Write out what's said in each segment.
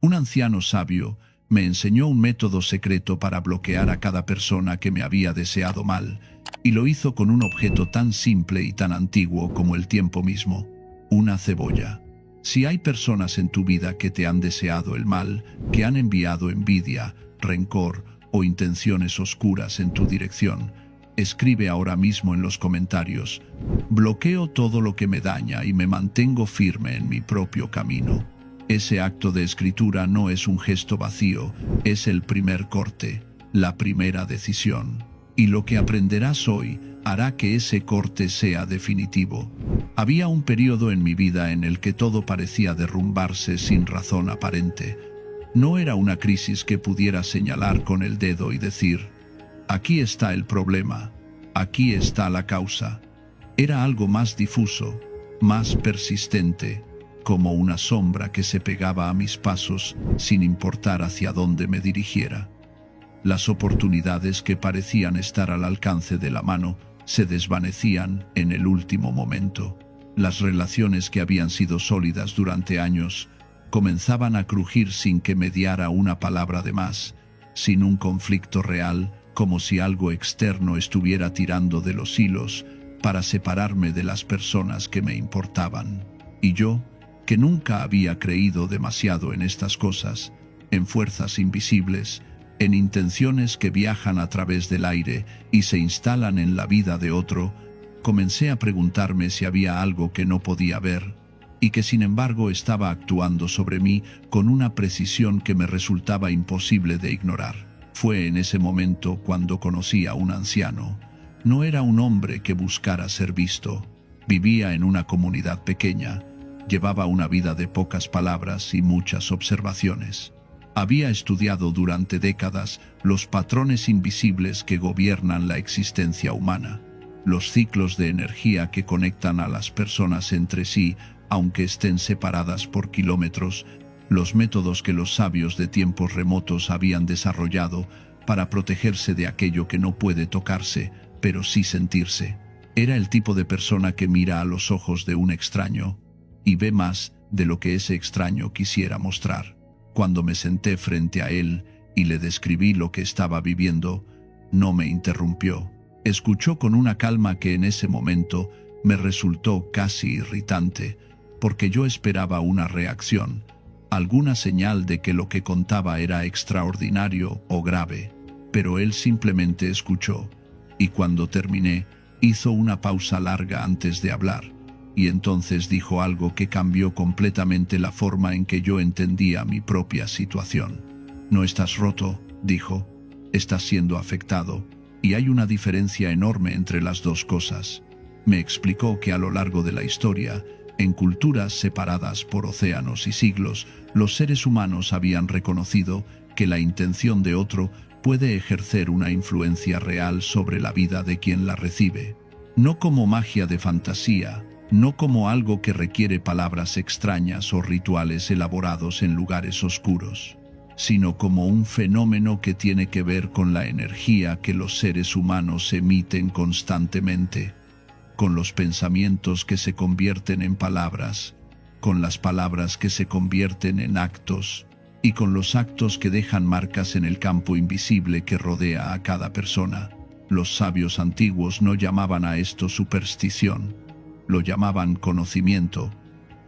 Un anciano sabio me enseñó un método secreto para bloquear a cada persona que me había deseado mal, y lo hizo con un objeto tan simple y tan antiguo como el tiempo mismo: una cebolla. Si hay personas en tu vida que te han deseado el mal, que han enviado envidia, rencor o intenciones oscuras en tu dirección, escribe ahora mismo en los comentarios: bloqueo todo lo que me daña y me mantengo firme en mi propio camino. Ese acto de escritura no es un gesto vacío, es el primer corte, la primera decisión. Y lo que aprenderás hoy hará que ese corte sea definitivo. Había un periodo en mi vida en el que todo parecía derrumbarse sin razón aparente. No era una crisis que pudiera señalar con el dedo y decir: aquí está el problema, aquí está la causa. Era algo más difuso, más persistente, como una sombra que se pegaba a mis pasos sin importar hacia dónde me dirigiera. Las oportunidades que parecían estar al alcance de la mano se desvanecían en el último momento. Las relaciones que habían sido sólidas durante años comenzaban a crujir sin que mediara una palabra de más, sin un conflicto real, como si algo externo estuviera tirando de los hilos para separarme de las personas que me importaban. Y yo, que nunca había creído demasiado en estas cosas, en fuerzas invisibles, en intenciones que viajan a través del aire y se instalan en la vida de otro, comencé a preguntarme si había algo que no podía ver, y que sin embargo estaba actuando sobre mí con una precisión que me resultaba imposible de ignorar. Fue en ese momento cuando conocí a un anciano. No era un hombre que buscara ser visto. Vivía en una comunidad pequeña. Llevaba una vida de pocas palabras y muchas observaciones. Había estudiado durante décadas los patrones invisibles que gobiernan la existencia humana, los ciclos de energía que conectan a las personas entre sí, aunque estén separadas por kilómetros, los métodos que los sabios de tiempos remotos habían desarrollado para protegerse de aquello que no puede tocarse, pero sí sentirse. Era el tipo de persona que mira a los ojos de un extraño y ve más de lo que ese extraño quisiera mostrar. Cuando me senté frente a él y le describí lo que estaba viviendo, no me interrumpió. Escuchó con una calma que en ese momento me resultó casi irritante, porque yo esperaba una reacción, alguna señal de que lo que contaba era extraordinario o grave. Pero él simplemente escuchó, y cuando terminé, hizo una pausa larga antes de hablar. Y entonces dijo algo que cambió completamente la forma en que yo entendía mi propia situación. No estás roto, dijo, estás siendo afectado, y hay una diferencia enorme entre las dos cosas. Me explicó que a lo largo de la historia, en culturas separadas por océanos y siglos, los seres humanos habían reconocido que la intención de otro puede ejercer una influencia real sobre la vida de quien la recibe. No como magia de fantasía, no como algo que requiere palabras extrañas o rituales elaborados en lugares oscuros, sino como un fenómeno que tiene que ver con la energía que los seres humanos emiten constantemente, con los pensamientos que se convierten en palabras, con las palabras que se convierten en actos, y con los actos que dejan marcas en el campo invisible que rodea a cada persona. Los sabios antiguos no llamaban a esto superstición, lo llamaban conocimiento,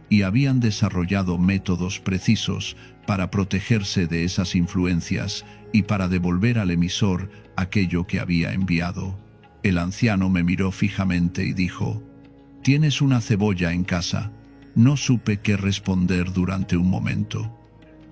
y habían desarrollado métodos precisos para protegerse de esas influencias y para devolver al emisor aquello que había enviado. El anciano me miró fijamente y dijo: «¿Tienes una cebolla en casa?». No supe qué responder durante un momento.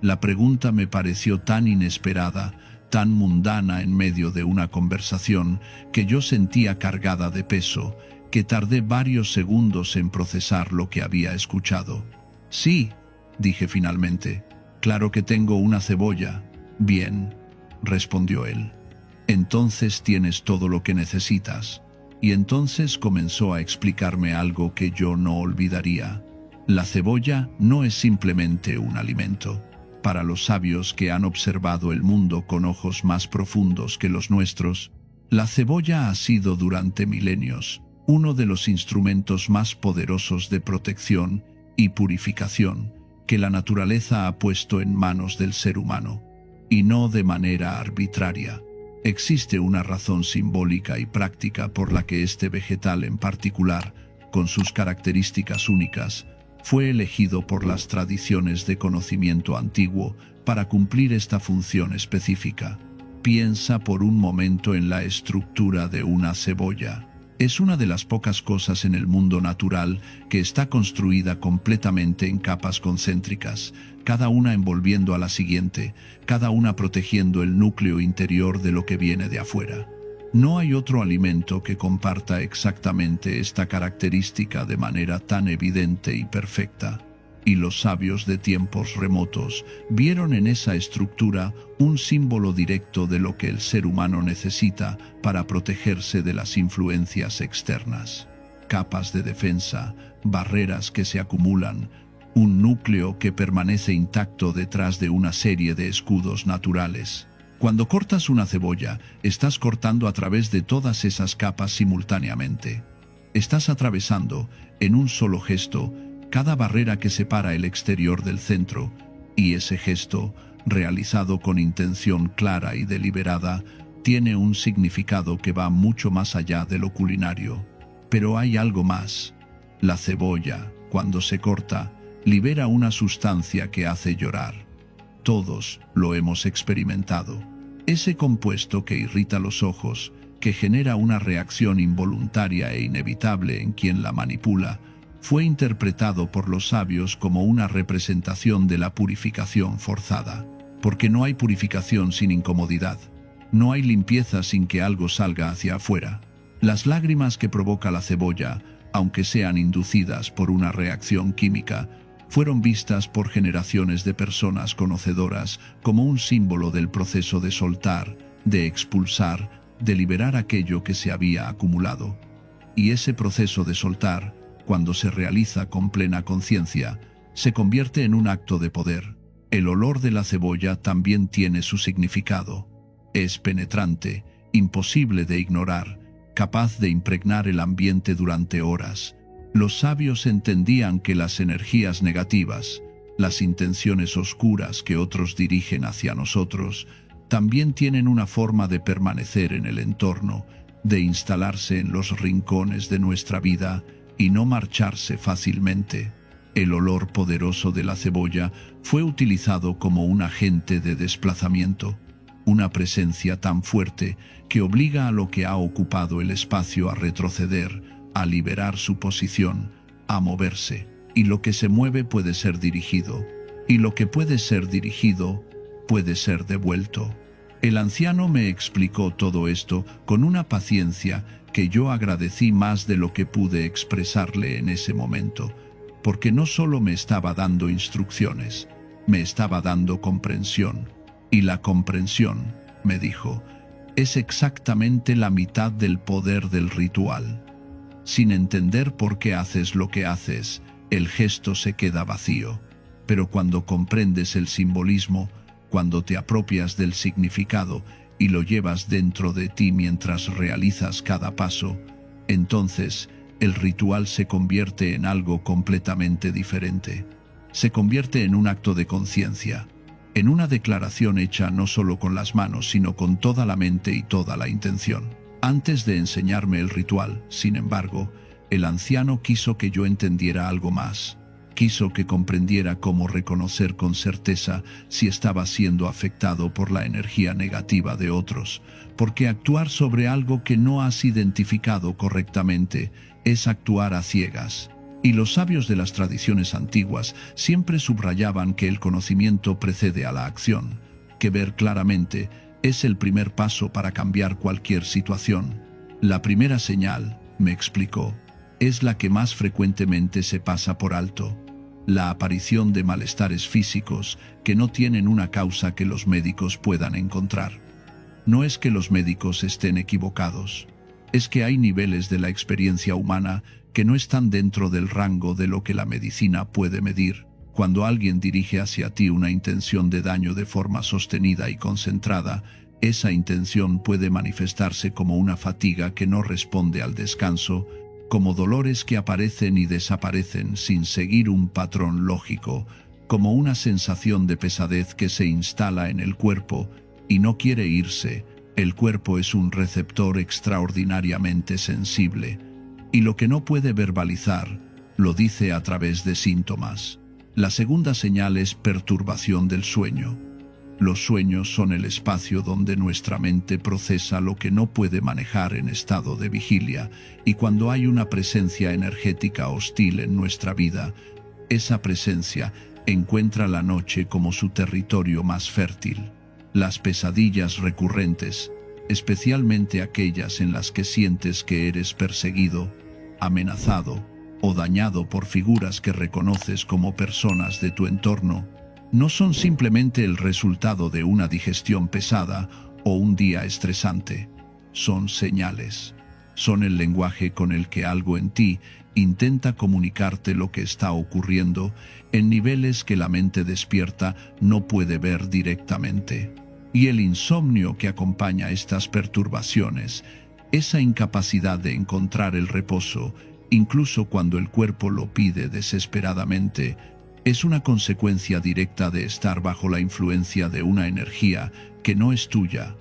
La pregunta me pareció tan inesperada, tan mundana en medio de una conversación, que yo sentía cargada de peso, que tardé varios segundos en procesar lo que había escuchado. «Sí», dije finalmente, «claro que tengo una cebolla». «Bien», respondió él. «Entonces tienes todo lo que necesitas». Y entonces comenzó a explicarme algo que yo no olvidaría. La cebolla no es simplemente un alimento. Para los sabios que han observado el mundo con ojos más profundos que los nuestros, la cebolla ha sido durante milenios uno de los instrumentos más poderosos de protección y purificación que la naturaleza ha puesto en manos del ser humano, y no de manera arbitraria. Existe una razón simbólica y práctica por la que este vegetal en particular, con sus características únicas, fue elegido por las tradiciones de conocimiento antiguo para cumplir esta función específica. Piensa por un momento en la estructura de una cebolla. Es una de las pocas cosas en el mundo natural que está construida completamente en capas concéntricas, cada una envolviendo a la siguiente, cada una protegiendo el núcleo interior de lo que viene de afuera. No hay otro alimento que comparta exactamente esta característica de manera tan evidente y perfecta. Y los sabios de tiempos remotos vieron en esa estructura un símbolo directo de lo que el ser humano necesita para protegerse de las influencias externas. Capas de defensa, barreras que se acumulan, un núcleo que permanece intacto detrás de una serie de escudos naturales. Cuando cortas una cebolla, estás cortando a través de todas esas capas simultáneamente. Estás atravesando, en un solo gesto, cada barrera que separa el exterior del centro, y ese gesto, realizado con intención clara y deliberada, tiene un significado que va mucho más allá de lo culinario. Pero hay algo más. La cebolla, cuando se corta, libera una sustancia que hace llorar. Todos lo hemos experimentado. Ese compuesto que irrita los ojos, que genera una reacción involuntaria e inevitable en quien la manipula, fue interpretado por los sabios como una representación de la purificación forzada. Porque no hay purificación sin incomodidad. No hay limpieza sin que algo salga hacia afuera. Las lágrimas que provoca la cebolla, aunque sean inducidas por una reacción química, fueron vistas por generaciones de personas conocedoras como un símbolo del proceso de soltar, de expulsar, de liberar aquello que se había acumulado. Y ese proceso de soltar, cuando se realiza con plena conciencia, se convierte en un acto de poder. El olor de la cebolla también tiene su significado. Es penetrante, imposible de ignorar, capaz de impregnar el ambiente durante horas. Los sabios entendían que las energías negativas, las intenciones oscuras que otros dirigen hacia nosotros, también tienen una forma de permanecer en el entorno, de instalarse en los rincones de nuestra vida y no marcharse fácilmente. El olor poderoso de la cebolla fue utilizado como un agente de desplazamiento, una presencia tan fuerte que obliga a lo que ha ocupado el espacio a retroceder, a liberar su posición, a moverse, y lo que se mueve puede ser dirigido, y lo que puede ser dirigido puede ser devuelto. El anciano me explicó todo esto con una paciencia que yo agradecí más de lo que pude expresarle en ese momento, porque no solo me estaba dando instrucciones, me estaba dando comprensión, y la comprensión, me dijo, es exactamente la mitad del poder del ritual. Sin entender por qué haces lo que haces, el gesto se queda vacío, pero cuando comprendes el simbolismo, cuando te apropias del significado y lo llevas dentro de ti mientras realizas cada paso, entonces el ritual se convierte en algo completamente diferente. Se convierte en un acto de conciencia, en una declaración hecha no solo con las manos, sino con toda la mente y toda la intención. Antes de enseñarme el ritual, sin embargo, el anciano quiso que yo entendiera algo más. Quiso que comprendiera cómo reconocer con certeza si estaba siendo afectado por la energía negativa de otros, porque actuar sobre algo que no has identificado correctamente es actuar a ciegas. Y los sabios de las tradiciones antiguas siempre subrayaban que el conocimiento precede a la acción, que ver claramente es el primer paso para cambiar cualquier situación. La primera señal, me explicó, es la que más frecuentemente se pasa por alto. La aparición de malestares físicos que no tienen una causa que los médicos puedan encontrar. No es que los médicos estén equivocados, es que hay niveles de la experiencia humana que no están dentro del rango de lo que la medicina puede medir. Cuando alguien dirige hacia ti una intención de daño de forma sostenida y concentrada, esa intención puede manifestarse como una fatiga que no responde al descanso, como dolores que aparecen y desaparecen sin seguir un patrón lógico, como una sensación de pesadez que se instala en el cuerpo y no quiere irse. El cuerpo es un receptor extraordinariamente sensible, y lo que no puede verbalizar, lo dice a través de síntomas. La segunda señal es perturbación del sueño. Los sueños son el espacio donde nuestra mente procesa lo que no puede manejar en estado de vigilia, y cuando hay una presencia energética hostil en nuestra vida, esa presencia encuentra la noche como su territorio más fértil. Las pesadillas recurrentes, especialmente aquellas en las que sientes que eres perseguido, amenazado o dañado por figuras que reconoces como personas de tu entorno, no son simplemente el resultado de una digestión pesada o un día estresante. Son señales. Son el lenguaje con el que algo en ti intenta comunicarte lo que está ocurriendo en niveles que la mente despierta no puede ver directamente. Y el insomnio que acompaña estas perturbaciones, esa incapacidad de encontrar el reposo, incluso cuando el cuerpo lo pide desesperadamente, es una consecuencia directa de estar bajo la influencia de una energía que no es tuya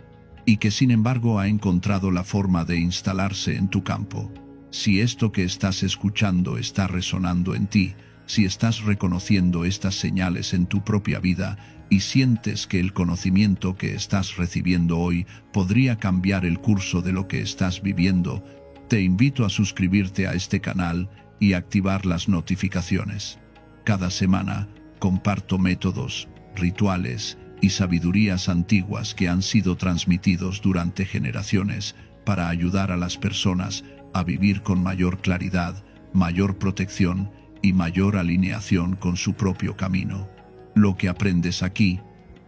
y que sin embargo ha encontrado la forma de instalarse en tu campo. Si esto que estás escuchando está resonando en ti, si estás reconociendo estas señales en tu propia vida y sientes que el conocimiento que estás recibiendo hoy podría cambiar el curso de lo que estás viviendo, te invito a suscribirte a este canal y activar las notificaciones. Cada semana comparto métodos, rituales y sabidurías antiguas que han sido transmitidos durante generaciones para ayudar a las personas a vivir con mayor claridad, mayor protección y mayor alineación con su propio camino. Lo que aprendes aquí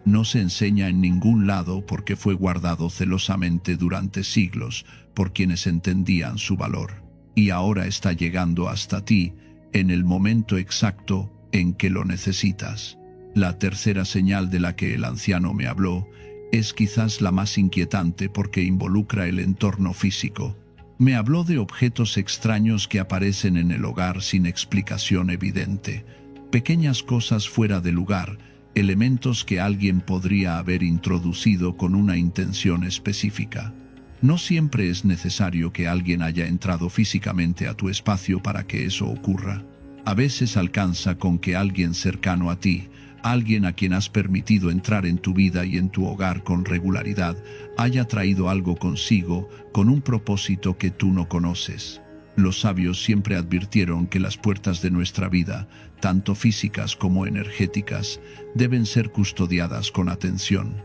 no se enseña en ningún lado porque fue guardado celosamente durante siglos por quienes entendían su valor, y ahora está llegando hasta ti en el momento exacto en que lo necesitas. La tercera señal de la que el anciano me habló es quizás la más inquietante porque involucra el entorno físico. Me habló de objetos extraños que aparecen en el hogar sin explicación evidente, pequeñas cosas fuera de lugar, elementos que alguien podría haber introducido con una intención específica. No siempre es necesario que alguien haya entrado físicamente a tu espacio para que eso ocurra. A veces alcanza con que alguien cercano a ti, alguien a quien has permitido entrar en tu vida y en tu hogar con regularidad, haya traído algo consigo con un propósito que tú no conoces. Los sabios siempre advirtieron que las puertas de nuestra vida, tanto físicas como energéticas, deben ser custodiadas con atención,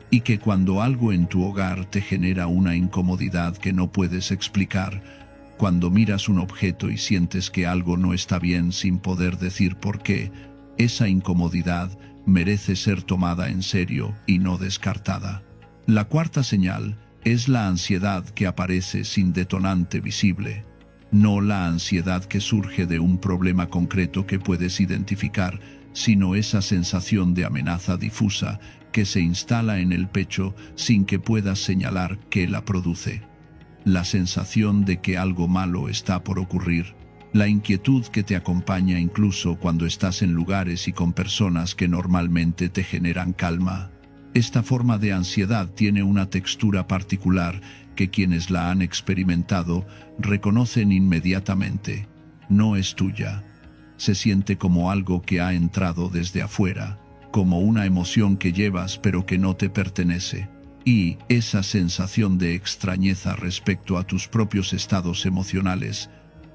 y que cuando algo en tu hogar te genera una incomodidad que no puedes explicar, cuando miras un objeto y sientes que algo no está bien sin poder decir por qué, esa incomodidad merece ser tomada en serio y no descartada. La cuarta señal es la ansiedad que aparece sin detonante visible. No la ansiedad que surge de un problema concreto que puedes identificar, sino esa sensación de amenaza difusa que se instala en el pecho sin que puedas señalar qué la produce. La sensación de que algo malo está por ocurrir. La inquietud que te acompaña incluso cuando estás en lugares y con personas que normalmente te generan calma. Esta forma de ansiedad tiene una textura particular que quienes la han experimentado reconocen inmediatamente. No es tuya. Se siente como algo que ha entrado desde afuera, como una emoción que llevas pero que no te pertenece. Y esa sensación de extrañeza respecto a tus propios estados emocionales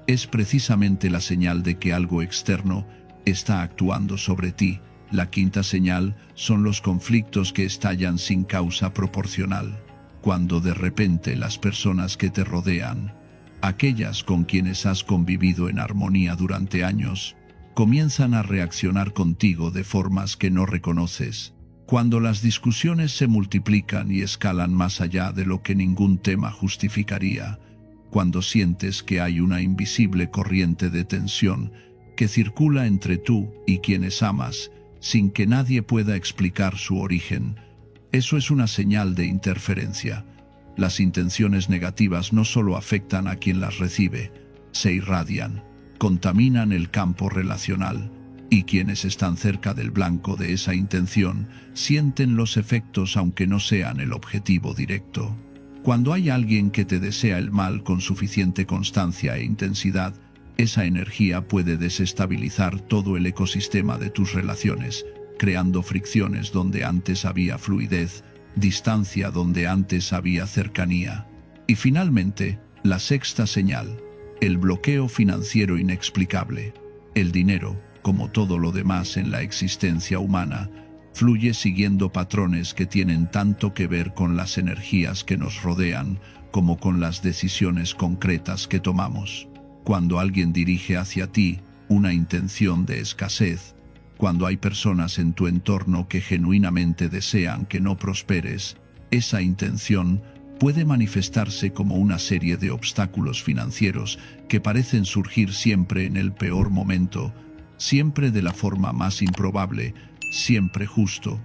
es precisamente la señal de que algo externo está actuando sobre ti. La quinta señal son los conflictos que estallan sin causa proporcional. Cuando de repente las personas que te rodean, aquellas con quienes has convivido en armonía durante años, comienzan a reaccionar contigo de formas que no reconoces. Cuando las discusiones se multiplican y escalan más allá de lo que ningún tema justificaría. Cuando sientes que hay una invisible corriente de tensión que circula entre tú y quienes amas, sin que nadie pueda explicar su origen. Eso es una señal de interferencia. Las intenciones negativas no solo afectan a quien las recibe, se irradian, contaminan el campo relacional, y quienes están cerca del blanco de esa intención sienten los efectos aunque no sean el objetivo directo. Cuando hay alguien que te desea el mal con suficiente constancia e intensidad, esa energía puede desestabilizar todo el ecosistema de tus relaciones, creando fricciones donde antes había fluidez, distancia donde antes había cercanía. Y finalmente, la sexta señal, el bloqueo financiero inexplicable. El dinero, como todo lo demás en la existencia humana, fluye siguiendo patrones que tienen tanto que ver con las energías que nos rodean como con las decisiones concretas que tomamos. Cuando alguien dirige hacia ti una intención de escasez, cuando hay personas en tu entorno que genuinamente desean que no prosperes, esa intención puede manifestarse como una serie de obstáculos financieros que parecen surgir siempre en el peor momento, siempre de la forma más improbable, siempre justo,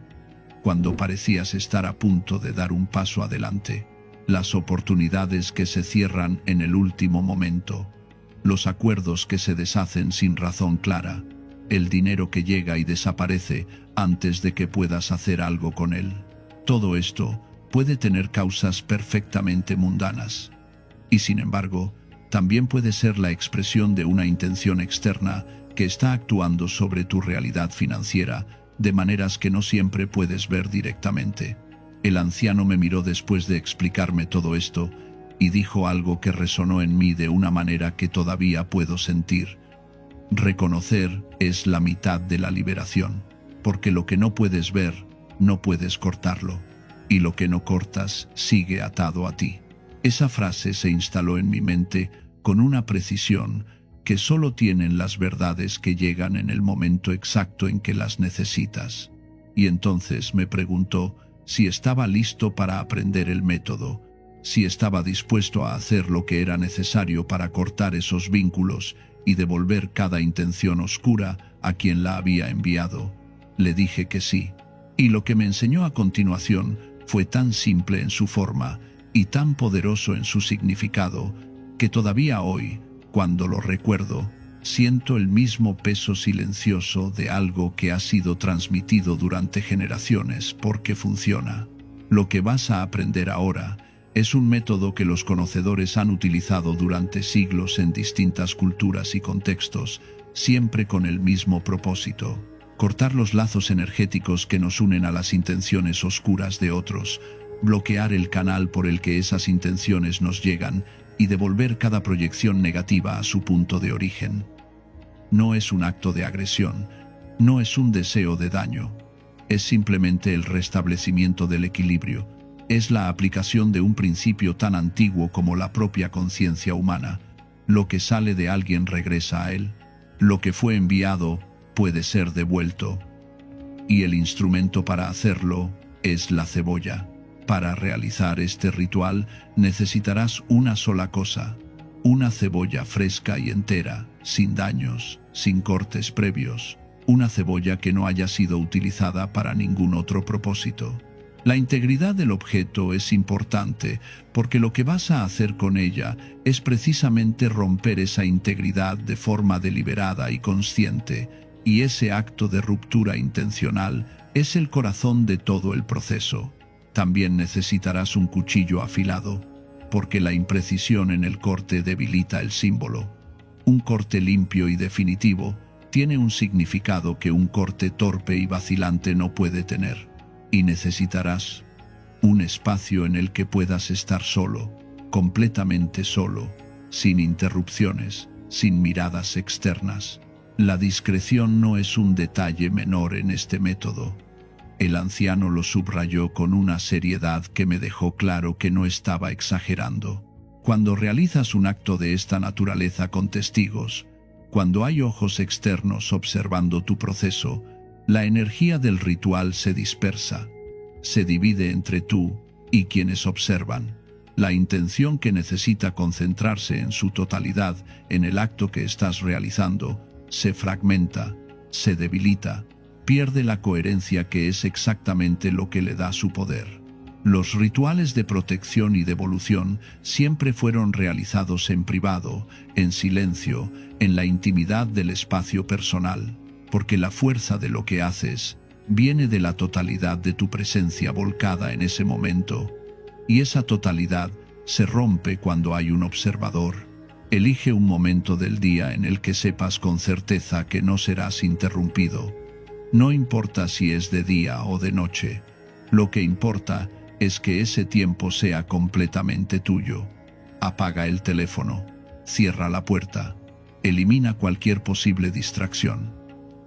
cuando parecías estar a punto de dar un paso adelante. Las oportunidades que se cierran en el último momento, los acuerdos que se deshacen sin razón clara, el dinero que llega y desaparece antes de que puedas hacer algo con él. Todo esto puede tener causas perfectamente mundanas. Y sin embargo, también puede ser la expresión de una intención externa que está actuando sobre tu realidad financiera de maneras que no siempre puedes ver directamente. El anciano me miró después de explicarme todo esto y dijo algo que resonó en mí de una manera que todavía puedo sentir. Reconocer es la mitad de la liberación, porque lo que no puedes ver, no puedes cortarlo, y lo que no cortas sigue atado a ti. Esa frase se instaló en mi mente con una precisión que solo tienen las verdades que llegan en el momento exacto en que las necesitas. Y entonces me preguntó si estaba listo para aprender el método, si estaba dispuesto a hacer lo que era necesario para cortar esos vínculos y devolver cada intención oscura a quien la había enviado. Le dije que sí, y lo que me enseñó a continuación fue tan simple en su forma y tan poderoso en su significado que todavía hoy, cuando lo recuerdo, siento el mismo peso silencioso de algo que ha sido transmitido durante generaciones porque funciona. Lo que vas a aprender ahora es un método que los conocedores han utilizado durante siglos en distintas culturas y contextos, siempre con el mismo propósito: cortar los lazos energéticos que nos unen a las intenciones oscuras de otros, bloquear el canal por el que esas intenciones nos llegan y devolver cada proyección negativa a su punto de origen. No es un acto de agresión, no es un deseo de daño, es simplemente el restablecimiento del equilibrio. Es la aplicación de un principio tan antiguo como la propia conciencia humana. Lo que sale de alguien regresa a él. Lo que fue enviado puede ser devuelto. Y el instrumento para hacerlo es la cebolla. Para realizar este ritual necesitarás una sola cosa: una cebolla fresca y entera, sin daños, sin cortes previos. Una cebolla que no haya sido utilizada para ningún otro propósito. La integridad del objeto es importante porque lo que vas a hacer con ella es precisamente romper esa integridad de forma deliberada y consciente, y ese acto de ruptura intencional es el corazón de todo el proceso. También necesitarás un cuchillo afilado, porque la imprecisión en el corte debilita el símbolo. Un corte limpio y definitivo tiene un significado que un corte torpe y vacilante no puede tener. Y necesitarás un espacio en el que puedas estar solo, completamente solo, sin interrupciones, sin miradas externas. La discreción no es un detalle menor en este método. El anciano lo subrayó con una seriedad que me dejó claro que no estaba exagerando. Cuando realizas un acto de esta naturaleza con testigos, cuando hay ojos externos observando tu proceso, la energía del ritual se dispersa, se divide entre tú y quienes observan. La intención que necesita concentrarse en su totalidad en el acto que estás realizando se fragmenta, se debilita, pierde la coherencia que es exactamente lo que le da su poder. Los rituales de protección y devolución siempre fueron realizados en privado, en silencio, en la intimidad del espacio personal. porque la fuerza de lo que haces viene de la totalidad de tu presencia volcada en ese momento, y esa totalidad se rompe cuando hay un observador. Elige un momento del día en el que sepas con certeza que no serás interrumpido. No importa si es de día o de noche, lo que importa es que ese tiempo sea completamente tuyo. Apaga el teléfono, cierra la puerta, elimina cualquier posible distracción.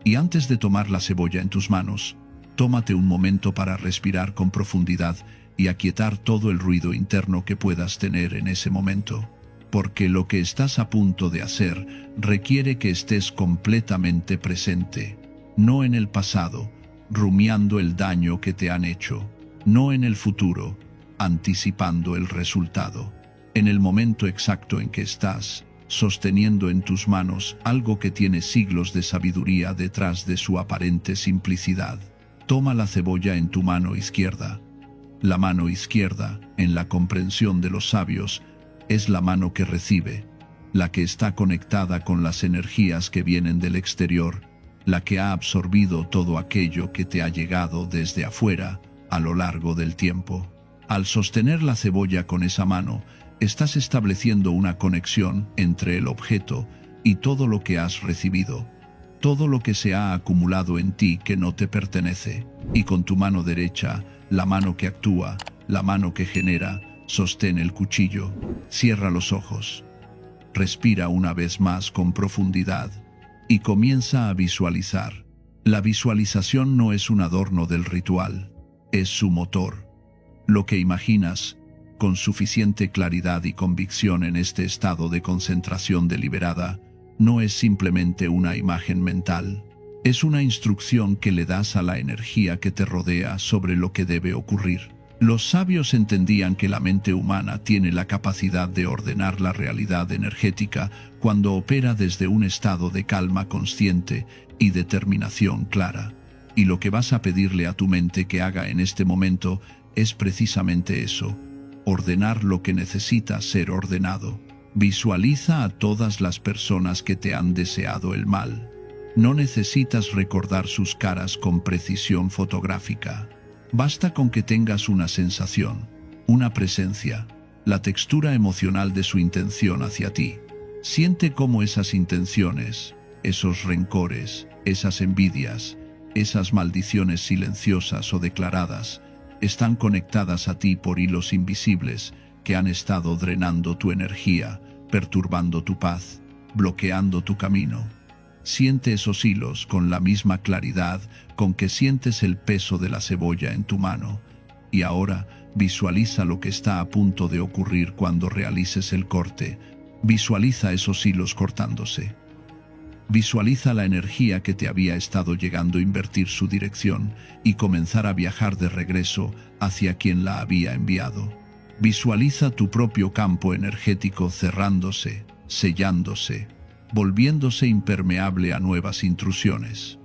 Y antes de tomar la cebolla en tus manos, tómate un momento para respirar con profundidad y aquietar todo el ruido interno que puedas tener en ese momento. Porque lo que estás a punto de hacer requiere que estés completamente presente, no en el pasado, rumiando el daño que te han hecho, no en el futuro, anticipando el resultado. En el momento exacto en que estás, sosteniendo en tus manos algo que tiene siglos de sabiduría detrás de su aparente simplicidad. Toma la cebolla en tu mano izquierda. La mano izquierda, en la comprensión de los sabios, es la mano que recibe, la que está conectada con las energías que vienen del exterior, la que ha absorbido todo aquello que te ha llegado desde afuera a lo largo del tiempo. Al sostener la cebolla con esa mano, estás estableciendo una conexión entre el objeto y todo lo que has recibido, todo lo que se ha acumulado en ti que no te pertenece, y con tu mano derecha, la mano que actúa, la mano que genera, sostén el cuchillo, cierra los ojos, respira una vez más con profundidad y comienza a visualizar. La visualización no es un adorno del ritual, es su motor. Lo que imaginas, con suficiente claridad y convicción en este estado de concentración deliberada, no es simplemente una imagen mental, es una instrucción que le das a la energía que te rodea sobre lo que debe ocurrir. Los sabios entendían que la mente humana tiene la capacidad de ordenar la realidad energética cuando opera desde un estado de calma consciente y determinación clara. Y lo que vas a pedirle a tu mente que haga en este momento es precisamente eso, ordenar lo que necesita ser ordenado. Visualiza a todas las personas que te han deseado el mal. No necesitas recordar sus caras con precisión fotográfica. Basta con que tengas una sensación, una presencia, la textura emocional de su intención hacia ti. Siente cómo esas intenciones, esos rencores, esas envidias, esas maldiciones silenciosas o declaradas, están conectadas a ti por hilos invisibles que han estado drenando tu energía, perturbando tu paz, bloqueando tu camino. Siente esos hilos con la misma claridad con que sientes el peso de la cebolla en tu mano, y ahora visualiza lo que está a punto de ocurrir cuando realices el corte. Visualiza esos hilos cortándose. Visualiza la energía que te había estado llegando a invertir su dirección y comenzar a viajar de regreso hacia quien la había enviado. Visualiza tu propio campo energético cerrándose, sellándose, volviéndose impermeable a nuevas intrusiones.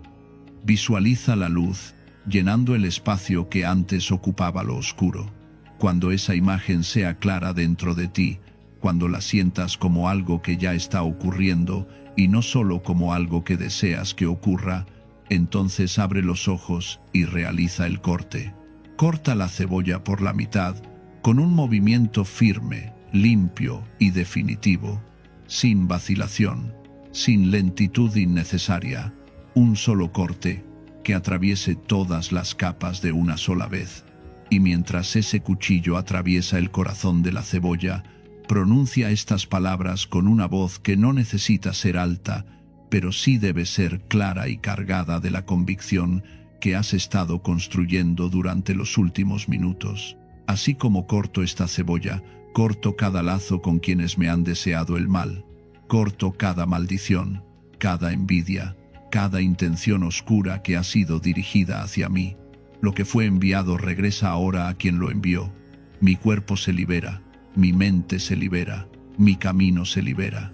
Visualiza la luz llenando el espacio que antes ocupaba lo oscuro. Cuando esa imagen sea clara dentro de ti, cuando la sientas como algo que ya está ocurriendo y no solo como algo que deseas que ocurra, entonces abre los ojos y realiza el corte. Corta la cebolla por la mitad con un movimiento firme, limpio y definitivo, sin vacilación, sin lentitud innecesaria, un solo corte que atraviese todas las capas de una sola vez. Y mientras ese cuchillo atraviesa el corazón de la cebolla, pronuncia estas palabras con una voz que no necesita ser alta, pero sí debe ser clara y cargada de la convicción que has estado construyendo durante los últimos minutos. Así como corto esta cebolla, corto cada lazo con quienes me han deseado el mal. Corto cada maldición, cada envidia, cada intención oscura que ha sido dirigida hacia mí. Lo que fue enviado regresa ahora a quien lo envió. Mi cuerpo se libera, mi mente se libera, mi camino se libera.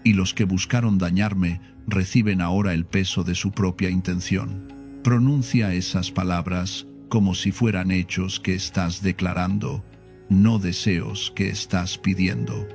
Y los que buscaron dañarme reciben ahora el peso de su propia intención. Pronuncia esas palabras como si fueran hechos que estás declarando, no deseos que estás pidiendo.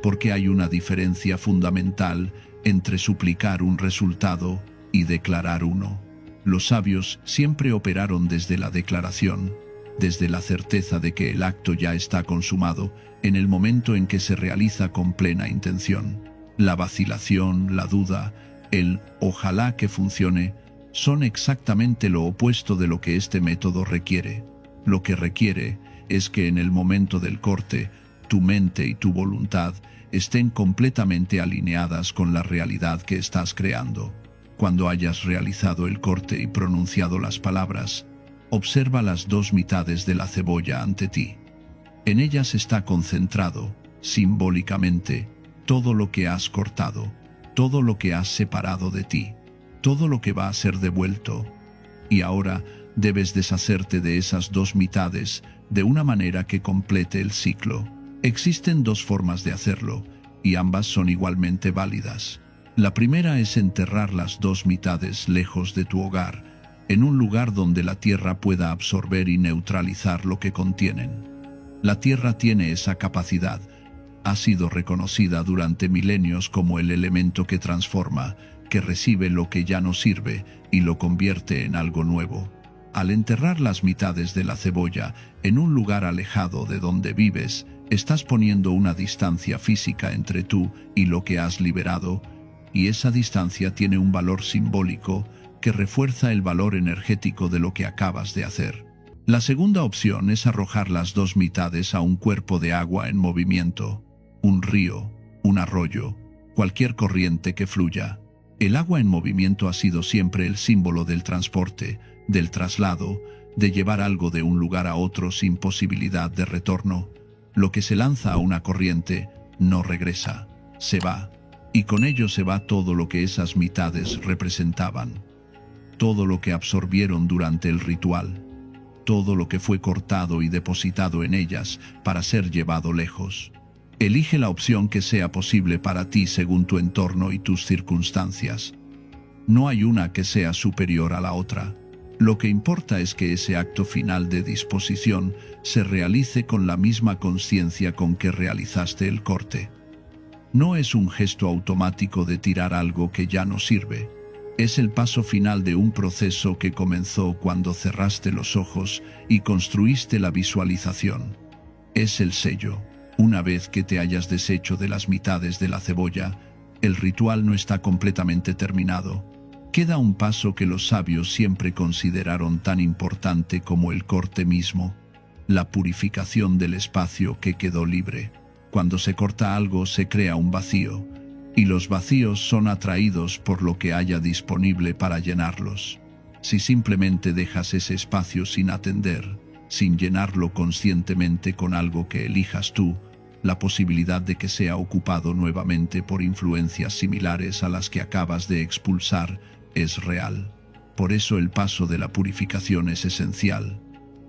Porque hay una diferencia fundamental entre suplicar un resultado y declarar 1. Los sabios siempre operaron desde la declaración, desde la certeza de que el acto ya está consumado en el momento en que se realiza con plena intención. La vacilación, la duda, el ojalá que funcione, son exactamente lo opuesto de lo que este método requiere. Lo que requiere es que en el momento del corte, tu mente y tu voluntad estén completamente alineadas con la realidad que estás creando. Cuando hayas realizado el corte y pronunciado las palabras, observa las dos mitades de la cebolla ante ti. En ellas está concentrado, simbólicamente, todo lo que has cortado, todo lo que has separado de ti, todo lo que va a ser devuelto. Y ahora debes deshacerte de esas dos mitades de una manera que complete el ciclo. Existen dos formas de hacerlo, y ambas son igualmente válidas. La primera es enterrar las dos mitades lejos de tu hogar, en un lugar donde la tierra pueda absorber y neutralizar lo que contienen. La tierra tiene esa capacidad. Ha sido reconocida durante milenios como el elemento que transforma, que recibe lo que ya no sirve y lo convierte en algo nuevo. Al enterrar las mitades de la cebolla en un lugar alejado de donde vives, estás poniendo una distancia física entre tú y lo que has liberado, y esa distancia tiene un valor simbólico que refuerza el valor energético de lo que acabas de hacer. La segunda opción es arrojar las dos mitades a un cuerpo de agua en movimiento, un río, un arroyo, cualquier corriente que fluya. El agua en movimiento ha sido siempre el símbolo del transporte, del traslado, de llevar algo de un lugar a otro sin posibilidad de retorno. Lo que se lanza a una corriente no regresa, se va, y con ello se va todo lo que esas mitades representaban, todo lo que absorbieron durante el ritual, todo lo que fue cortado y depositado en ellas para ser llevado lejos. Elige la opción que sea posible para ti según tu entorno y tus circunstancias. No hay una que sea superior a la otra. Lo que importa es que ese acto final de disposición se realice con la misma conciencia con que realizaste el corte. No es un gesto automático de tirar algo que ya no sirve. Es el paso final de un proceso que comenzó cuando cerraste los ojos y construiste la visualización. Es el sello. Una vez que te hayas deshecho de las mitades de la cebolla, el ritual no está completamente terminado. Queda un paso que los sabios siempre consideraron tan importante como el corte mismo, la purificación del espacio que quedó libre. Cuando se corta algo se crea un vacío, y los vacíos son atraídos por lo que haya disponible para llenarlos. Si simplemente dejas ese espacio sin atender, sin llenarlo conscientemente con algo que elijas tú, la posibilidad de que sea ocupado nuevamente por influencias similares a las que acabas de expulsar es real. Por eso el paso de la purificación es esencial,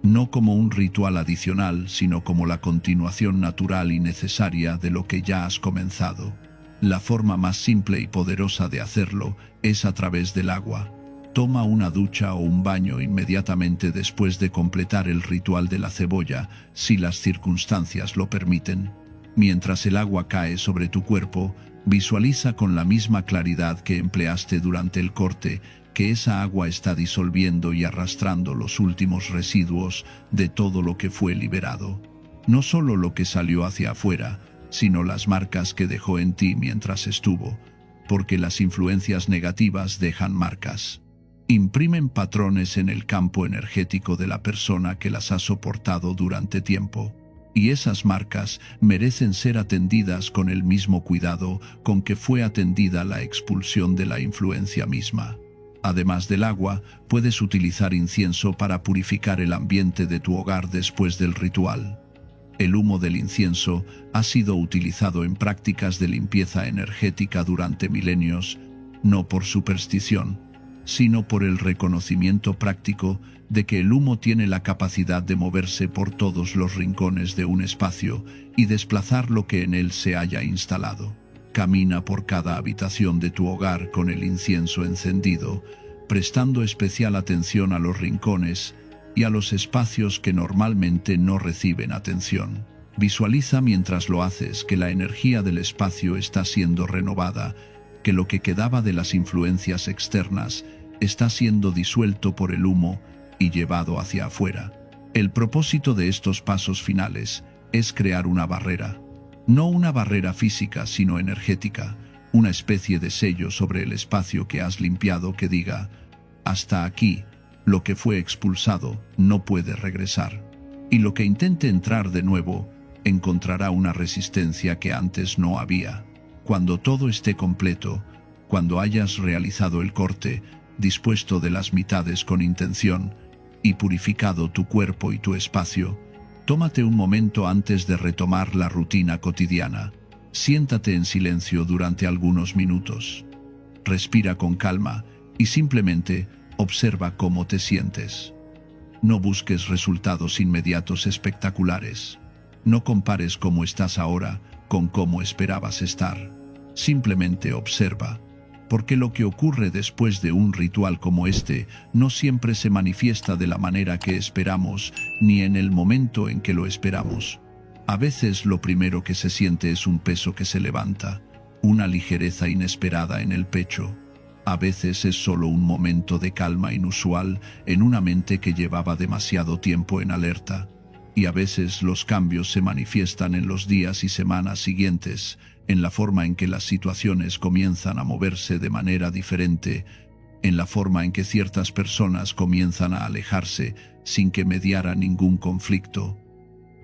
no como un ritual adicional, sino como la continuación natural y necesaria de lo que ya has comenzado. La forma más simple y poderosa de hacerlo es a través del agua. Toma una ducha o un baño inmediatamente después de completar el ritual de la cebolla, si las circunstancias lo permiten. Mientras el agua cae sobre tu cuerpo, visualiza con la misma claridad que empleaste durante el corte que esa agua está disolviendo y arrastrando los últimos residuos de todo lo que fue liberado. No solo lo que salió hacia afuera, sino las marcas que dejó en ti mientras estuvo, porque las influencias negativas dejan marcas. Imprimen patrones en el campo energético de la persona que las ha soportado durante tiempo. Y esas marcas merecen ser atendidas con el mismo cuidado con que fue atendida la expulsión de la influencia misma. Además del agua, puedes utilizar incienso para purificar el ambiente de tu hogar después del ritual. El humo del incienso ha sido utilizado en prácticas de limpieza energética durante milenios, no por superstición, sino por el reconocimiento práctico de que el humo tiene la capacidad de moverse por todos los rincones de un espacio y desplazar lo que en él se haya instalado. Camina por cada habitación de tu hogar con el incienso encendido, prestando especial atención a los rincones y a los espacios que normalmente no reciben atención. Visualiza mientras lo haces que la energía del espacio está siendo renovada que lo que quedaba de las influencias externas está siendo disuelto por el humo y llevado hacia afuera. El propósito de estos pasos finales es crear una barrera, no una barrera física sino energética, una especie de sello sobre el espacio que has limpiado que diga: hasta aquí, lo que fue expulsado no puede regresar. Y lo que intente entrar de nuevo encontrará una resistencia que antes no había. Cuando todo esté completo, cuando hayas realizado el corte, dispuesto de las mitades con intención y purificado tu cuerpo y tu espacio, tómate un momento antes de retomar la rutina cotidiana. Siéntate en silencio durante algunos minutos. Respira con calma y simplemente observa cómo te sientes. No busques resultados inmediatos espectaculares. No compares cómo estás ahora con cómo esperabas estar. Simplemente observa, porque lo que ocurre después de un ritual como este no siempre se manifiesta de la manera que esperamos ni en el momento en que lo esperamos. A veces lo primero que se siente es un peso que se levanta, una ligereza inesperada en el pecho. A veces es solo un momento de calma inusual en una mente que llevaba demasiado tiempo en alerta. Y a veces los cambios se manifiestan en los días y semanas siguientes, en la forma en que las situaciones comienzan a moverse de manera diferente, en la forma en que ciertas personas comienzan a alejarse sin que mediara ningún conflicto,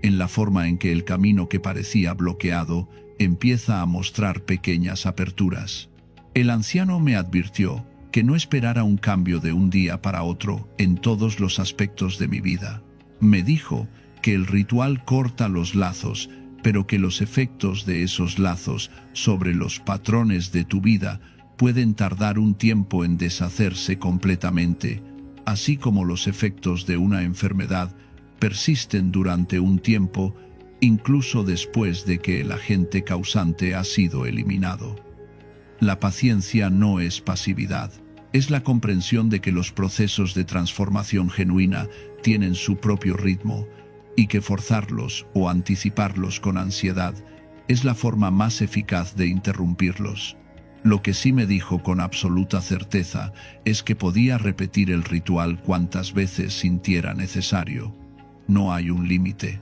en la forma en que el camino que parecía bloqueado empieza a mostrar pequeñas aperturas. El anciano me advirtió que no esperara un cambio de un día para otro en todos los aspectos de mi vida. Me dijo que el ritual corta los lazos, pero que los efectos de esos lazos sobre los patrones de tu vida pueden tardar un tiempo en deshacerse completamente, así como los efectos de una enfermedad persisten durante un tiempo, incluso después de que el agente causante ha sido eliminado. La paciencia no es pasividad, es la comprensión de que los procesos de transformación genuina tienen su propio ritmo, y que forzarlos o anticiparlos con ansiedad es la forma más eficaz de interrumpirlos. Lo que sí me dijo con absoluta certeza es que podía repetir el ritual cuantas veces sintiera necesario. No hay un límite,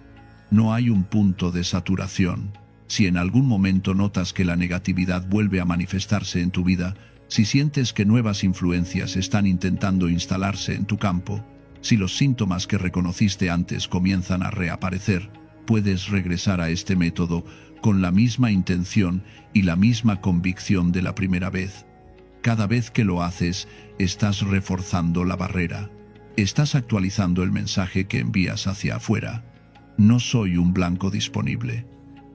no hay un punto de saturación. Si en algún momento notas que la negatividad vuelve a manifestarse en tu vida, si sientes que nuevas influencias están intentando instalarse en tu campo, si los síntomas que reconociste antes comienzan a reaparecer, puedes regresar a este método con la misma intención y la misma convicción de la primera vez. Cada vez que lo haces, estás reforzando la barrera. Estás actualizando el mensaje que envías hacia afuera. No soy un blanco disponible.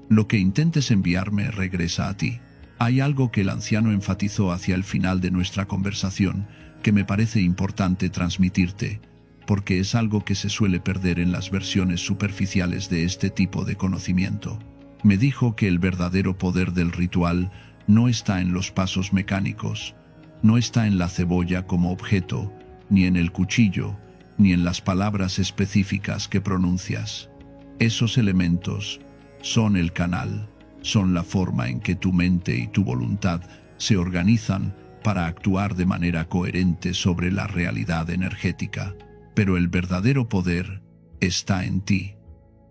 Lo que intentes enviarme regresa a ti. Hay algo que el anciano enfatizó hacia el final de nuestra conversación que me parece importante transmitirte, porque es algo que se suele perder en las versiones superficiales de este tipo de conocimiento. Me dijo que el verdadero poder del ritual no está en los pasos mecánicos, no está en la cebolla como objeto, ni en el cuchillo, ni en las palabras específicas que pronuncias. Esos elementos son el canal, son la forma en que tu mente y tu voluntad se organizan para actuar de manera coherente sobre la realidad energética. Pero el verdadero poder está en ti,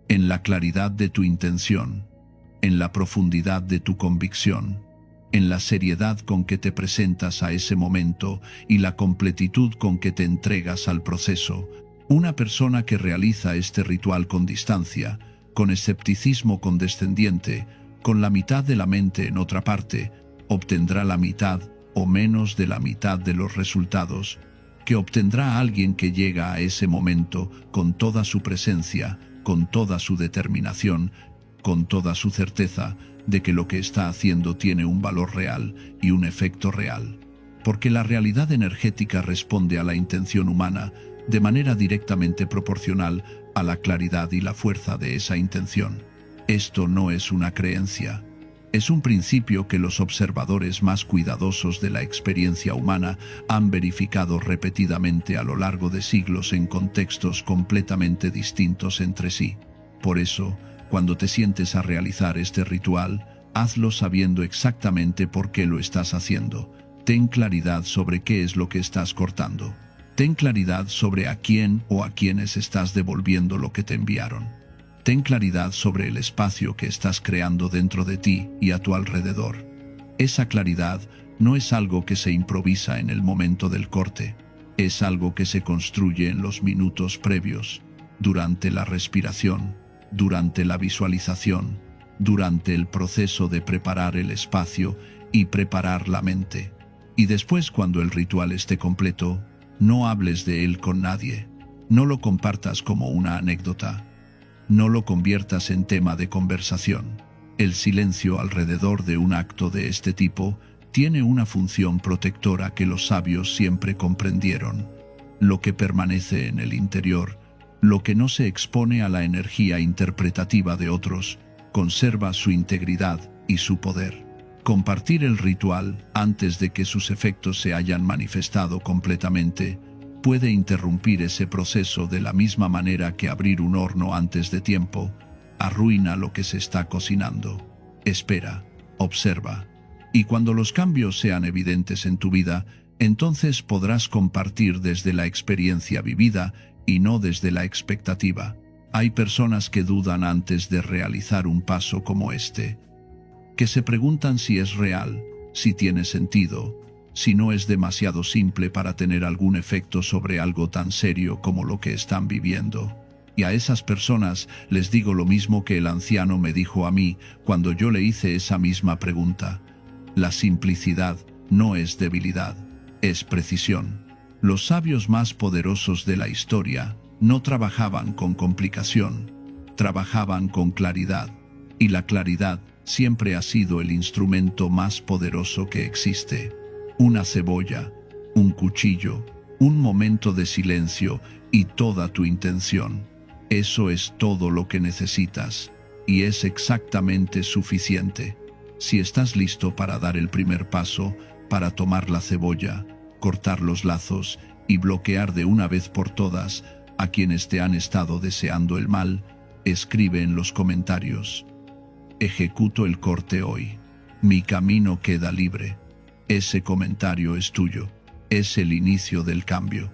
en la claridad de tu intención, en la profundidad de tu convicción, en la seriedad con que te presentas a ese momento y la completitud con que te entregas al proceso. Una persona que realiza este ritual con distancia, con escepticismo condescendiente, con la mitad de la mente en otra parte, obtendrá la mitad o menos de la mitad de los resultados que obtendrá alguien que llega a ese momento con toda su presencia, con toda su determinación, con toda su certeza de que lo que está haciendo tiene un valor real y un efecto real. Porque la realidad energética responde a la intención humana de manera directamente proporcional a la claridad y la fuerza de esa intención. Esto no es una creencia. Es un principio que los observadores más cuidadosos de la experiencia humana han verificado repetidamente a lo largo de siglos en contextos completamente distintos entre sí. Por eso, cuando te sientes a realizar este ritual, Hazlo sabiendo exactamente por qué lo estás haciendo. Ten claridad sobre qué es lo que estás cortando. Ten claridad sobre a quién o a quiénes estás devolviendo lo que te enviaron. Ten claridad sobre el espacio que estás creando dentro de ti y a tu alrededor. Esa claridad no es algo que se improvisa en el momento del corte, es algo que se construye en los minutos previos, durante la respiración, durante la visualización, durante el proceso de preparar el espacio y preparar la mente. Y después, cuando el ritual esté completo, no hables de él con nadie, no lo compartas como una anécdota, no lo conviertas en tema de conversación. El silencio alrededor de un acto de este tipo tiene una función protectora que los sabios siempre comprendieron. Lo que permanece en el interior, lo que no se expone a la energía interpretativa de otros, conserva su integridad y su poder. Compartir el ritual antes de que sus efectos se hayan manifestado completamente puede interrumpir ese proceso de la misma manera que abrir un horno antes de tiempo arruina lo que se está cocinando. Espera, observa, y cuando los cambios sean evidentes en tu vida, entonces podrás compartir desde la experiencia vivida y no desde la expectativa. Hay personas que dudan antes de realizar un paso como este, que se preguntan si es real, si tiene sentido, si no es demasiado simple para tener algún efecto sobre algo tan serio como lo que están viviendo. Y a esas personas les digo lo mismo que el anciano me dijo a mí cuando yo le hice esa misma pregunta. La simplicidad no es debilidad, es precisión. Los sabios más poderosos de la historia no trabajaban con complicación, trabajaban con claridad, y la claridad siempre ha sido el instrumento más poderoso que existe. Una cebolla, un cuchillo, un momento de silencio y toda tu intención. Eso es todo lo que necesitas, y es exactamente suficiente. Si estás listo para dar el primer paso, para tomar la cebolla, cortar los lazos y bloquear de una vez por todas a quienes te han estado deseando el mal, escribe en los comentarios: ejecuto el corte hoy. Mi camino queda libre. Ese comentario es tuyo. Es el inicio del cambio.